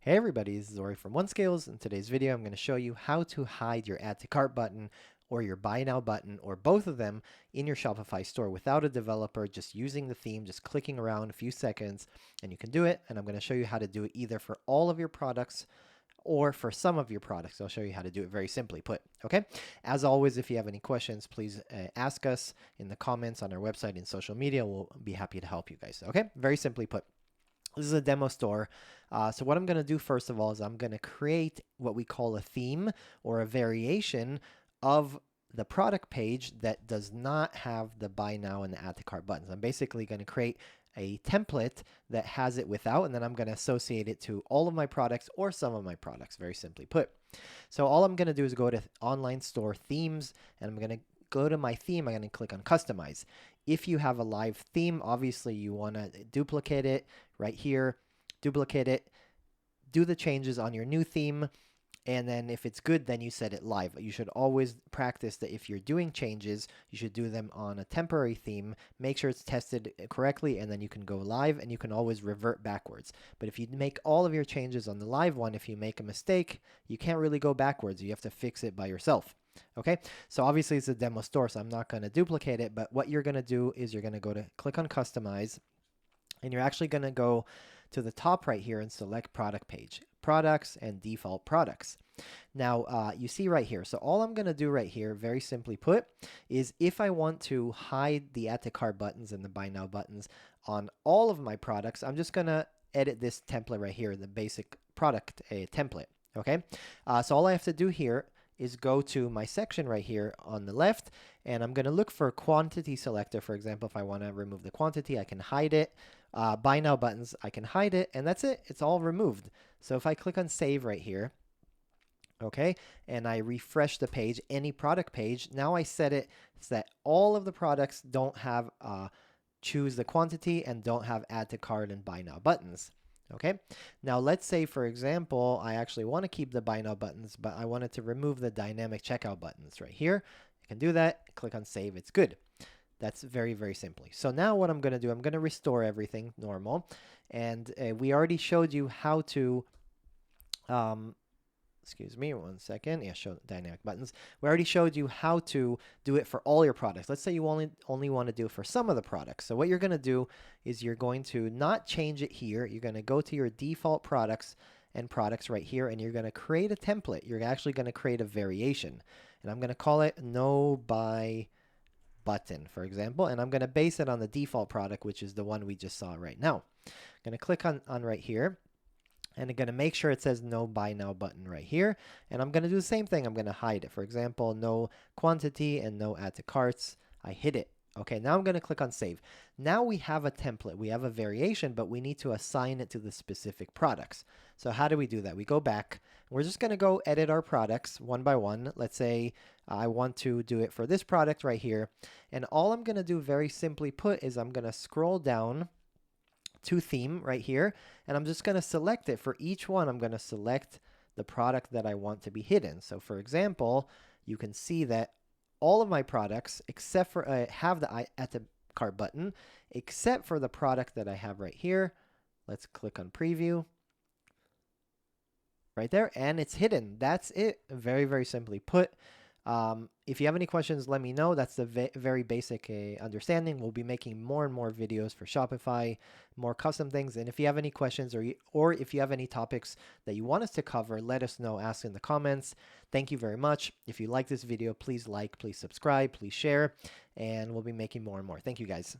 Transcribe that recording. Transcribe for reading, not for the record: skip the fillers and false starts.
Hey everybody, this is Ori from OneScales. In today's video, I'm going to show you how to hide your Add to Cart button or your Buy Now button or both of them in your Shopify store without a developer, just using the theme, just clicking around a few seconds, and you can do it. And I'm going to show you how to do it either for all of your products or for some of your products. I'll show you how to do it very simply put. Okay. As always, if you have any questions, please ask us in the comments on our website and social media. We'll be happy to help you guys. Okay. Very simply put. This is a demo store. So what I'm going to do first of all is I'm going to create what we call a theme or a variation of the product page that does not have the buy now and the add to cart buttons. I'm basically going to create a template that has it without, and then I'm going to associate it to all of my products or some of my products, very simply put. So all I'm going to do is go to online store themes, and I'm going to go to my theme. I'm going to click on customize. If you have a live theme, obviously you want to duplicate it right here, duplicate it, do the changes on your new theme, and then if it's good, then you set it live. You should always practice that if you're doing changes, you should do them on a temporary theme, make sure it's tested correctly, and then you can go live, and you can always revert backwards. But if you make all of your changes on the live one, if you make a mistake, you can't really go backwards. You have to fix it by yourself. Okay, so obviously it's a demo store, so I'm not going to duplicate it, but what you're going to do is you're going to go to click on customize, and you're actually going to go to the top right here and select product page, products and default products. Now you see right here, so all I'm going to do right here, very simply put, is if I want to hide the add to cart buttons and the buy now buttons on all of my products, I'm just going to edit this template right here, the basic product template. Okay, so all I have to do here is go to my section right here on the left, and I'm going to look for quantity selector. For example, if I want to remove the quantity, I can hide it. Buy now buttons, I can hide it, and that's it. It's all removed. So if I click on save right here, okay, and I refresh the page, any product page, now I set it so that all of the products don't have choose the quantity and don't have add to cart and buy now buttons. Okay, now let's say, for example, I actually want to keep the buy now buttons, but I wanted to remove the dynamic checkout buttons right here. I can do that, click on save, it's good. That's very, very simply. So now what I'm going to do, I'm going to restore everything normal. And we already showed you how to, excuse me, 1 second. Yeah, show dynamic buttons. We already showed you how to do it for all your products. Let's say you only want to do it for some of the products. So what you're going to do is you're going to not change it here. You're going to go to your default products and products right here, and you're going to create a template. You're actually going to create a variation. And I'm going to call it no buy button, for example, and I'm going to base it on the default product, which is the one we just saw right now. I'm going to click on right here, and I'm going to make sure it says no buy now button right here. And I'm going to do the same thing. I'm going to hide it. For example, no quantity and no add to carts. I hid it. Okay, now I'm going to click on save. Now we have a template. We have a variation, but we need to assign it to the specific products. So how do we do that? We go back. We're just going to go edit our products one by one. Let's say I want to do it for this product right here. And all I'm going to do, very simply put, is I'm going to scroll down to theme right here, and I'm just going to select it. For each one, I'm going to select the product that I want to be hidden. So for example, you can see that all of my products, except for have the add to cart button, except for the product that I have right here. Let's click on preview right there, and it's hidden. That's it. Very, very simply put. If you have any questions, let me know. That's the very basic understanding. We'll be making more and more videos for Shopify, more custom things. And if you have any questions or if you have any topics that you want us to cover, let us know. Ask in the comments. Thank you very much. If you like this video, please like, please subscribe, please share, and we'll be making more and more. Thank you guys.